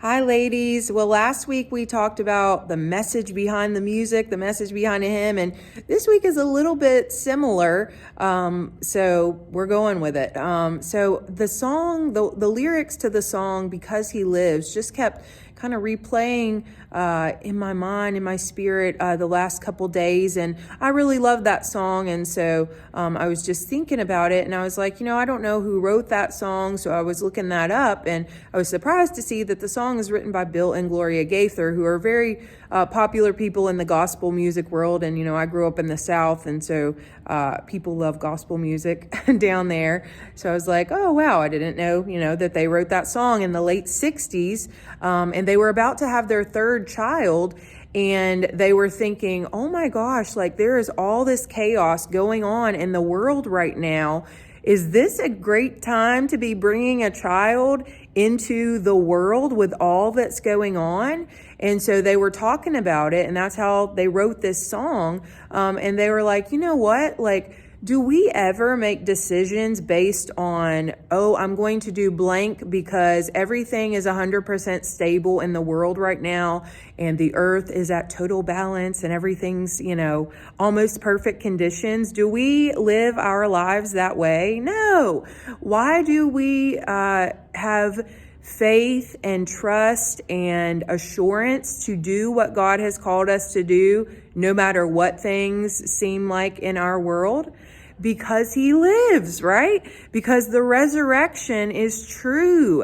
Hi, ladies. Well, last week we talked about the message behind the music, the message behind a hymn, and this week is a little bit similar. So we're going with it. So the song, the lyrics to the song, Because He Lives, just kept kind of replaying in my mind, in my spirit, the last couple days. And I really love that song. And so I was just thinking about it, and I was like, I don't know who wrote that song. So I was looking that up, and I was surprised to see that the song is written by Bill and Gloria Gaither, who are very popular people in the gospel music world. And, I grew up in the South, and so people love gospel music down there. So I was like, oh, wow, I didn't know, that they wrote that song in the late 60s. And they were about to have their third child. And they were thinking, oh my gosh, like there is all this chaos going on in the world right now. Is this a great time to be bringing a child into the world with all that's going on? And so they were talking about it, and that's how they wrote this song. And they were like, you know what? Like, do we ever make decisions based on, I'm going to do blank because everything is 100% stable in the world right now, and the earth is at total balance and everything's, almost perfect conditions? Do we live our lives that way? No. Why do we have faith and trust and assurance to do what God has called us to do, no matter what things seem like in our world? Because He lives, right? Because the resurrection is true.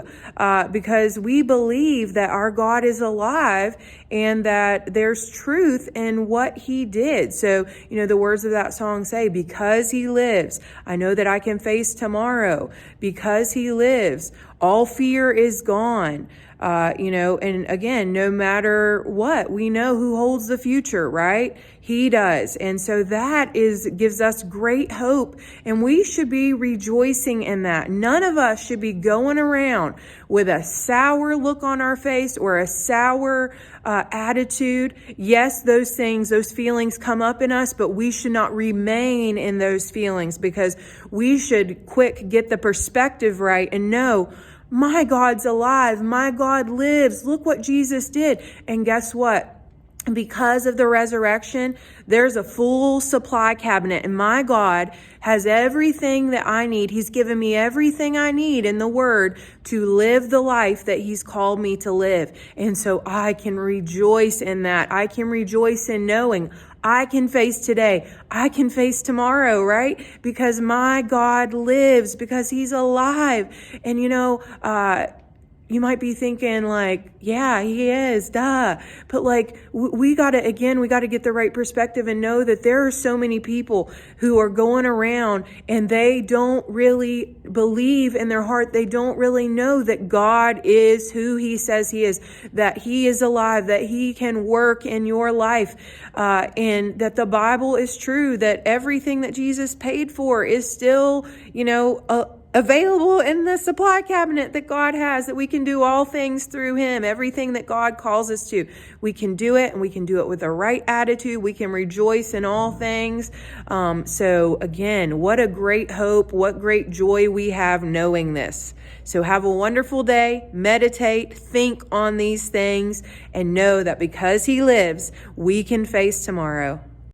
Because we believe that our God is alive and that there's truth in what He did. So, the words of that song say, because He lives, I know that I can face tomorrow. Because He lives, all fear is gone. And again, no matter what, we know who holds the future, right? He does. And so that gives us great hope, and we should be rejoicing in that. None of us should be going around with a sour look on our face or a sour attitude. Yes, those feelings come up in us, but we should not remain in those feelings, because we should get the perspective right and know, my God's alive. My God lives. Look what Jesus did. And guess what? Because of the resurrection, there's a full supply cabinet, and my God has everything that I need. He's given me everything I need in the Word to live the life that He's called me to live. And so I can rejoice in that. I can rejoice in knowing I can face today. I can face tomorrow, right? Because my God lives, because He's alive. And you might be thinking like, yeah, He is, duh. But we got to get the right perspective and know that there are so many people who are going around and they don't really believe in their heart. They don't really know that God is who He says He is, that He is alive, that He can work in your life, and that the Bible is true, that everything that Jesus paid for is still, available in the supply cabinet that God has, that we can do all things through Him. Everything that God calls us to, we can do it, and we can do it with the right attitude. We can rejoice in all things. So again, what a great hope, what great joy we have knowing this. So have a wonderful day, meditate, think on these things, and know that because He lives, we can face tomorrow.